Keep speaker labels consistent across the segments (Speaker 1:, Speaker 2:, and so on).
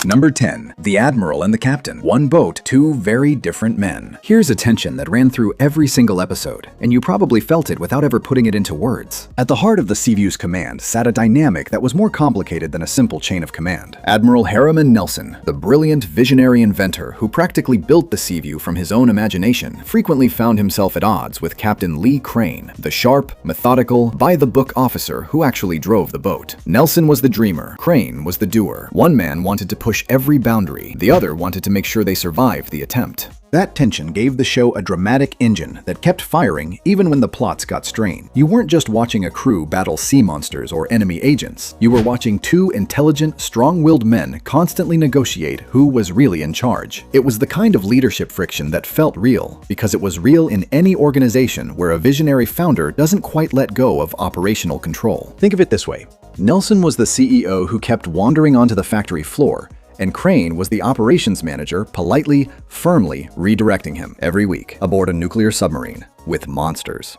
Speaker 1: Number 10. The Admiral and the Captain. One boat, two very different men. Here's a tension that ran through every single episode, and you probably felt it without ever putting it into words. At the heart of the Seaview's command sat a dynamic that was more complicated than a simple chain of command. Admiral Irwin Allen, the brilliant visionary inventor who practically built the Seaview from his own imagination, frequently found himself at odds with Captain Lee Crane, the sharp, methodical, by-the-book officer who actually drove the boat. Nelson was the dreamer, Crane was the doer. One man wanted to push every boundary, the other wanted to make sure they survived the attempt. That tension gave the show a dramatic engine that kept firing even when the plots got strained. You weren't just watching a crew battle sea monsters or enemy agents. You were watching two intelligent, strong-willed men constantly negotiate who was really in charge. It was the kind of leadership friction that felt real, because it was real in any organization where a visionary founder doesn't quite let go of operational control. Think of it this way. Nelson was the CEO who kept wandering onto the factory floor, and Crane was the operations manager, politely, firmly redirecting him every week aboard a nuclear submarine with monsters.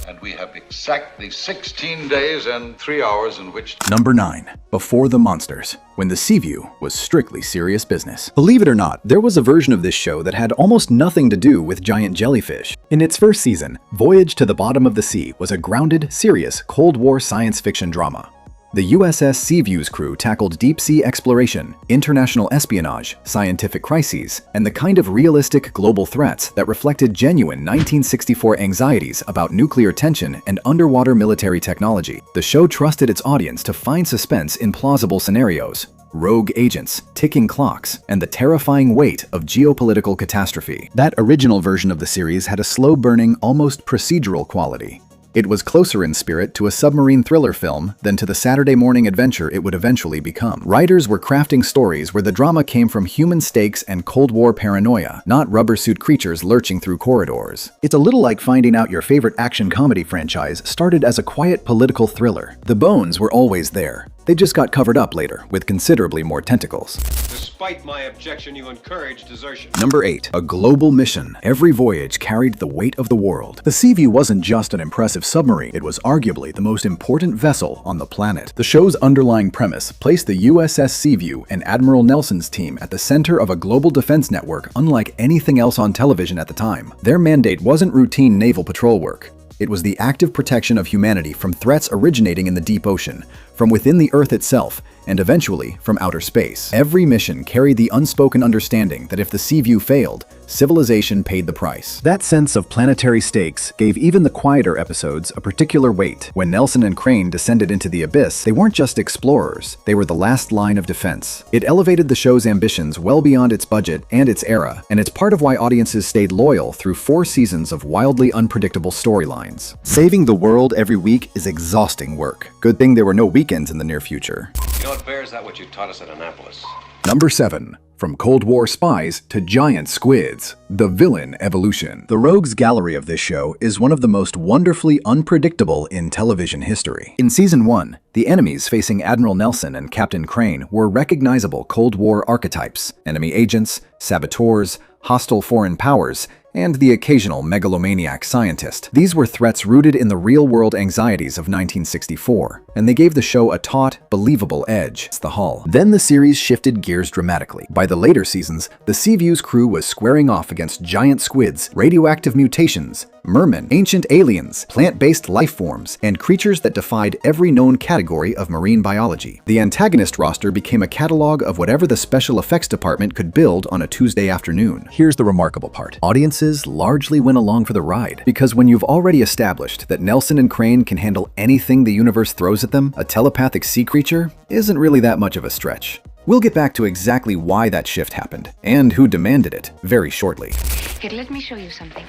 Speaker 2: And we have exactly 16 days and 3 hours in which...
Speaker 1: Number 9. Before the Monsters, when the Seaview was strictly serious business. Believe it or not, there was a version of this show that had almost nothing to do with giant jellyfish. In its first season, Voyage to the Bottom of the Sea was a grounded, serious Cold War science fiction drama. The USS Seaview's crew tackled deep-sea exploration, international espionage, scientific crises, and the kind of realistic global threats that reflected genuine 1964 anxieties about nuclear tension and underwater military technology. The show trusted its audience to find suspense in plausible scenarios, rogue agents, ticking clocks, and the terrifying weight of geopolitical catastrophe. That original version of the series had a slow-burning, almost procedural quality. It was closer in spirit to a submarine thriller film than to the Saturday morning adventure it would eventually become. Writers were crafting stories where the drama came from human stakes and Cold War paranoia, not rubber-suit creatures lurching through corridors. It's a little like finding out your favorite action comedy franchise started as a quiet political thriller. The bones were always there. They just got covered up later with considerably more tentacles.
Speaker 3: Despite my objection, you encourage desertion.
Speaker 1: Number 8. A global mission. Every voyage carried the weight of the world. The Seaview wasn't just an impressive submarine, it was arguably the most important vessel on the planet. The show's underlying premise placed the USS Seaview and Admiral Nelson's team at the center of a global defense network unlike anything else on television at the time. Their mandate wasn't routine naval patrol work. It was the active protection of humanity from threats originating in the deep ocean, from within the Earth itself, and eventually from outer space. Every mission carried the unspoken understanding that if the Seaview failed, civilization paid the price. That sense of planetary stakes gave even the quieter episodes a particular weight. When Nelson and Crane descended into the abyss, they weren't just explorers, they were the last line of defense. It elevated the show's ambitions well beyond its budget and its era, and it's part of why audiences stayed loyal through 4 seasons of wildly unpredictable storylines. Saving the world every week is exhausting work. Good thing there were no weekends in the near future.
Speaker 3: You know what, Bear, is that what you taught us at Annapolis?
Speaker 1: Number 7. From Cold War spies to giant squids, the villain evolution. The rogues gallery of this show is one of the most wonderfully unpredictable in television history. In Season 1, the enemies facing Admiral Nelson and Captain Crane were recognizable Cold War archetypes: enemy agents, saboteurs, hostile foreign powers, and the occasional megalomaniac scientist. These were threats rooted in the real-world anxieties of 1964, and they gave the show a taut, believable edge. It's the hull. Then the series shifted gears dramatically. By the later seasons, the Seaview's crew was squaring off against giant squids, radioactive mutations, mermen, ancient aliens, plant-based life forms, and creatures that defied every known category of marine biology. The antagonist roster became a catalog of whatever the special effects department could build on a Tuesday afternoon. Here's the remarkable part. Audiences largely went along for the ride, because when you've already established that Nelson and Crane can handle anything the universe throws at them, a telepathic sea creature isn't really that much of a stretch. We'll get back to exactly why that shift happened, and who demanded it, very shortly.
Speaker 4: Here, let me show you something.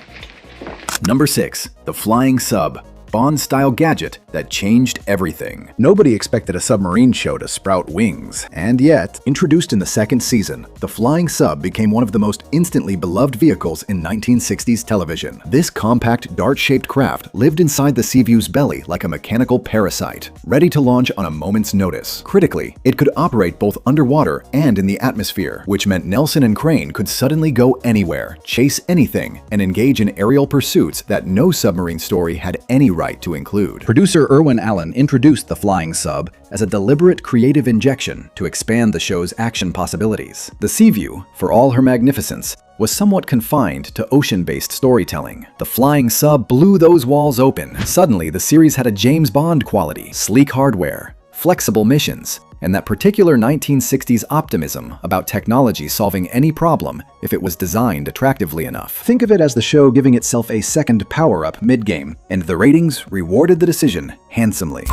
Speaker 1: Number 6. The Flying Sub. Bond-style gadget that changed everything. Nobody expected a submarine show to sprout wings, and yet, introduced in the second season, the Flying Sub became one of the most instantly beloved vehicles in 1960s television. This compact, dart-shaped craft lived inside the Seaview's belly like a mechanical parasite, ready to launch on a moment's notice. Critically, it could operate both underwater and in the atmosphere, which meant Nelson and Crane could suddenly go anywhere, chase anything, and engage in aerial pursuits that no submarine story had any right rewrite to include. Producer Irwin Allen introduced the flying sub as a deliberate creative injection to expand the show's action possibilities. The Seaview, for all her magnificence, was somewhat confined to ocean-based storytelling. The flying sub blew those walls open. Suddenly, the series had a James Bond quality, sleek hardware, flexible missions, and that particular 1960s optimism about technology solving any problem if it was designed attractively enough. Think of it as the show giving itself a second power-up mid-game, and the ratings rewarded the decision handsomely.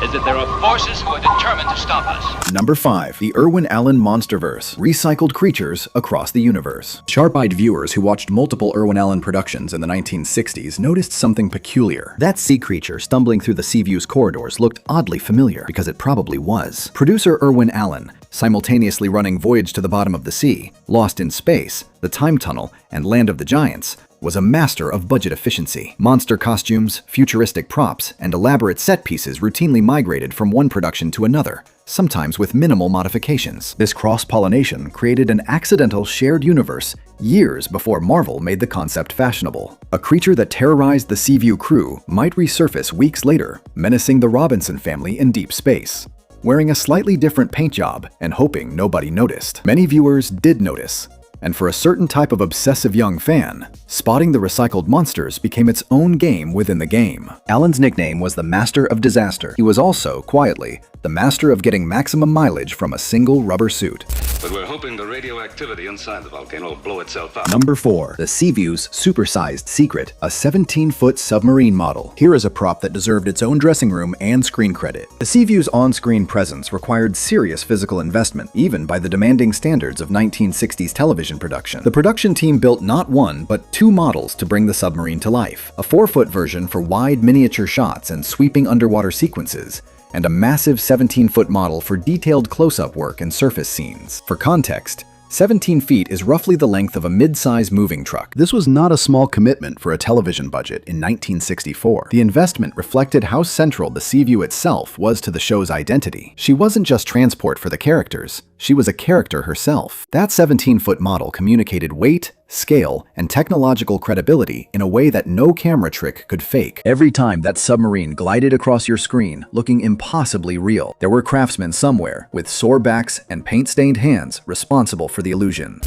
Speaker 5: Is that there are forces who are determined to stop us.
Speaker 1: Number 5. The Irwin Allen Monsterverse. Recycled creatures across the universe. Sharp-eyed viewers who watched multiple Irwin Allen productions in the 1960s noticed something peculiar. That sea creature stumbling through the Seaview's corridors looked oddly familiar, because it probably was. Producer Irwin Allen, simultaneously running Voyage to the Bottom of the Sea, Lost in Space, The Time Tunnel, and Land of the Giants, was a master of budget efficiency. Monster costumes, futuristic props, and elaborate set pieces routinely migrated from one production to another, sometimes with minimal modifications. This cross-pollination created an accidental shared universe years before Marvel made the concept fashionable. A creature that terrorized the Seaview crew might resurface weeks later, menacing the Robinson family in deep space, wearing a slightly different paint job and hoping nobody noticed. Many viewers did notice, and for a certain type of obsessive young fan, spotting the recycled monsters became its own game within the game. Allen's nickname was the Master of Disaster. He was also, quietly, the master of getting maximum mileage from a single rubber suit.
Speaker 6: But we're hoping the radioactivity inside the volcano will blow itself up.
Speaker 1: Number 4. The Seaview's supersized secret, a 17-foot submarine model. Here is a prop that deserved its own dressing room and screen credit. The Seaview's on-screen presence required serious physical investment, even by the demanding standards of 1960s television production. The production team built not one, but 2 models to bring the submarine to life. A 4-foot version for wide miniature shots and sweeping underwater sequences, and a massive 17-foot model for detailed close-up work and surface scenes. For context, 17 feet is roughly the length of a mid-size moving truck. This was not a small commitment for a television budget in 1964. The investment reflected how central the Seaview itself was to the show's identity. She wasn't just transport for the characters, she was a character herself. That 17-foot model communicated weight, scale, and technological credibility in a way that no camera trick could fake. Every time that submarine glided across your screen looking impossibly real, there were craftsmen somewhere with sore backs and paint-stained hands responsible for the illusion.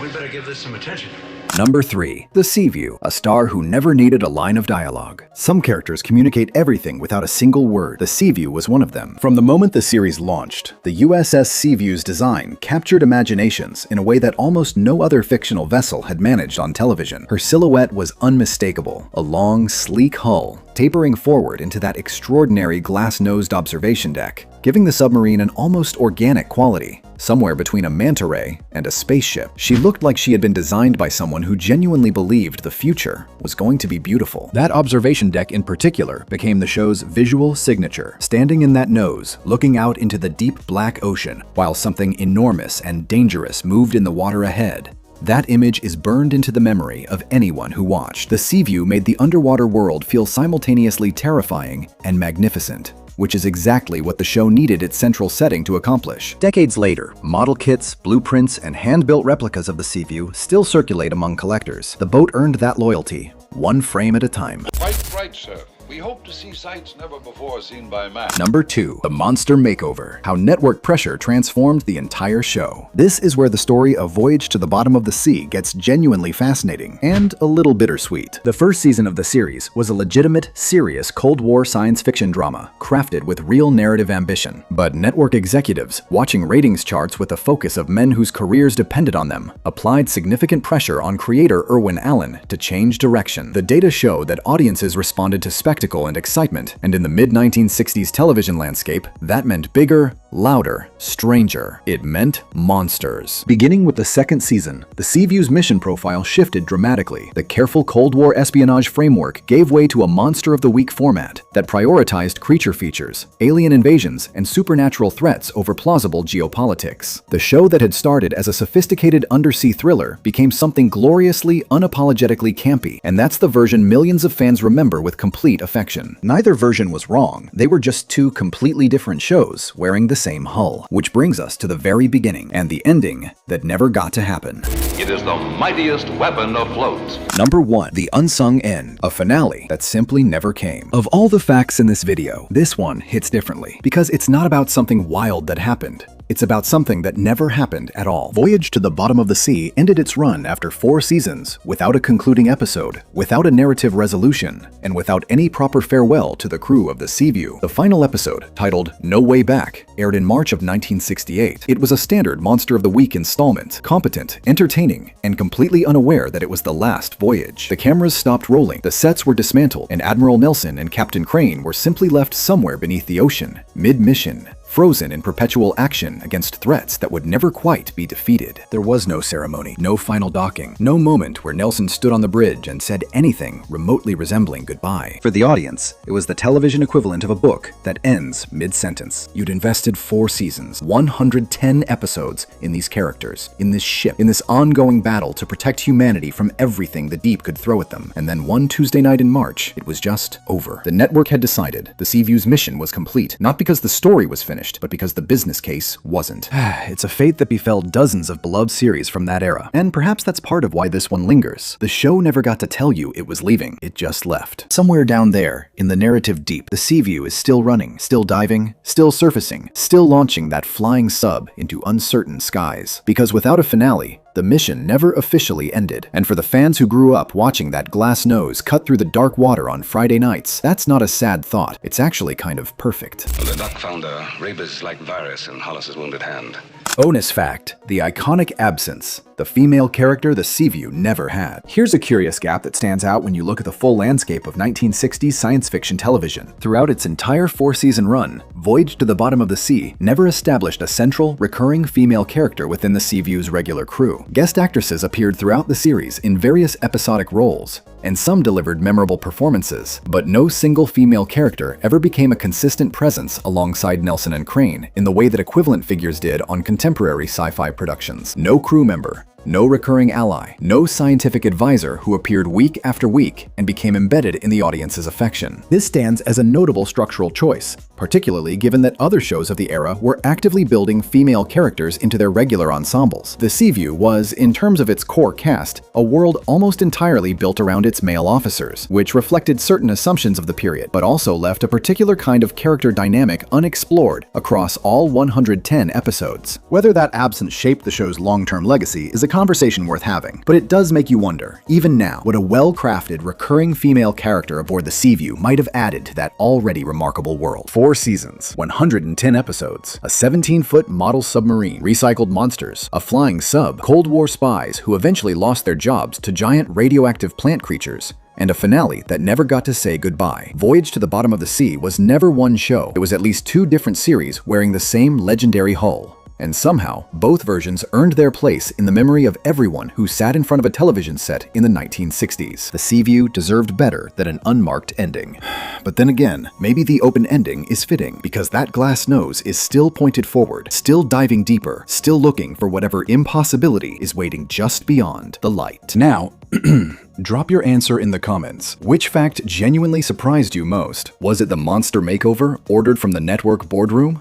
Speaker 6: We better give this some attention.
Speaker 1: Number 3. The Seaview, a star who never needed a line of dialogue. Some characters communicate everything without a single word. The Seaview was one of them. From the moment the series launched, the USS Seaview's design captured imaginations in a way that almost no other fictional vessel had managed on television. Her silhouette was unmistakable, a long, sleek hull tapering forward into that extraordinary glass-nosed observation deck, giving the submarine an almost organic quality, somewhere between a manta ray and a spaceship. She looked like she had been designed by someone who genuinely believed the future was going to be beautiful. That observation deck in particular became the show's visual signature. Standing in that nose, looking out into the deep black ocean, while something enormous and dangerous moved in the water ahead. That image is burned into the memory of anyone who watched. The Seaview made the underwater world feel simultaneously terrifying and magnificent, which is exactly what the show needed its central setting to accomplish. Decades later, model kits, blueprints, and hand-built replicas of the Seaview still circulate among collectors. The boat earned that loyalty, one frame at a time.
Speaker 2: Quite right, sir. We hope to see sights never before seen by man.
Speaker 1: Number 2. The Monster Makeover. How network pressure transformed the entire show. This is where the story of Voyage to the Bottom of the Sea gets genuinely fascinating and a little bittersweet. The first season of the series was a legitimate, serious Cold War science fiction drama, crafted with real narrative ambition. But network executives, watching ratings charts with the focus of men whose careers depended on them, applied significant pressure on creator Irwin Allen to change direction. The data show that audiences responded to spectacle and excitement, and in the mid-1960s television landscape, that meant bigger, louder, stranger. It meant monsters. Beginning with the second season, the Seaview's mission profile shifted dramatically. The careful Cold War espionage framework gave way to a Monster of the Week format that prioritized creature features, alien invasions, and supernatural threats over plausible geopolitics. The show that had started as a sophisticated undersea thriller became something gloriously, unapologetically campy, and that's the version millions of fans remember with complete affection. Neither version was wrong. They were just 2 completely different shows wearing the same hull. Which brings us to the very beginning and the ending that never got to happen.
Speaker 2: It is the mightiest weapon afloat.
Speaker 1: Number 1. The unsung end. A finale that simply never came. Of all the facts in this video, this one hits differently because it's not about something wild that happened. It's about something that never happened at all. Voyage to the Bottom of the Sea ended its run after 4 seasons, without a concluding episode, without a narrative resolution, and without any proper farewell to the crew of the Seaview. The final episode, titled No Way Back, aired in March of 1968. It was a standard Monster of the Week installment, competent, entertaining, and completely unaware that it was the last voyage. The cameras stopped rolling, the sets were dismantled, and Admiral Nelson and Captain Crane were simply left somewhere beneath the ocean, mid-mission, frozen in perpetual action against threats that would never quite be defeated. There was no ceremony, no final docking, no moment where Nelson stood on the bridge and said anything remotely resembling goodbye. For the audience, it was the television equivalent of a book that ends mid-sentence. You'd invested 4 seasons, 110 episodes in these characters, in this ship, in this ongoing battle to protect humanity from everything the deep could throw at them. And then one Tuesday night in March, it was just over. The network had decided the Seaview's mission was complete, not because the story was finished, but because the business case wasn't. It's a fate that befell dozens of beloved series from that era, and perhaps that's part of why this one lingers. The show never got to tell you it was leaving, it just left. Somewhere down there, in the narrative deep, the Seaview is still running, still diving, still surfacing, still launching that flying sub into uncertain skies. Because without a finale, the mission never officially ended. And for the fans who grew up watching that glass nose cut through the dark water on Friday nights, that's not a sad thought. It's actually kind of perfect.
Speaker 6: Well, the doc found a rabies-like virus in Hollis's wounded hand.
Speaker 1: Bonus fact, the iconic absence, the female character the Seaview never had. Here's a curious gap that stands out when you look at the full landscape of 1960s science fiction television. Throughout its entire 4-season run, Voyage to the Bottom of the Sea never established a central, recurring female character within the Seaview's regular crew. Guest actresses appeared throughout the series in various episodic roles, and some delivered memorable performances, but no single female character ever became a consistent presence alongside Nelson and Crane in the way that equivalent figures did on contemporary sci-fi productions. No crew member, no recurring ally, no scientific advisor who appeared week after week and became embedded in the audience's affection. This stands as a notable structural choice, particularly given that other shows of the era were actively building female characters into their regular ensembles. The Seaview was, in terms of its core cast, a world almost entirely built around its male officers, which reflected certain assumptions of the period, but also left a particular kind of character dynamic unexplored across all 110 episodes. Whether that absence shaped the show's long-term legacy is a conversation worth having, but it does make you wonder, even now, what a well-crafted, recurring female character aboard the Seaview might have added to that already remarkable world. 4 seasons, 110 episodes, a 17-foot model submarine, recycled monsters, a flying sub, Cold War spies who eventually lost their jobs to giant radioactive plant creatures, and a finale that never got to say goodbye. Voyage to the Bottom of the Sea was never one show. It was at least 2 different series wearing the same legendary hull. And somehow, both versions earned their place in the memory of everyone who sat in front of a television set in the 1960s. The Seaview deserved better than an unmarked ending. But then again, maybe the open ending is fitting, because that glass nose is still pointed forward, still diving deeper, still looking for whatever impossibility is waiting just beyond the light. Now, drop your answer in the comments. Which fact genuinely surprised you most? Was it the monster makeover ordered from the network boardroom?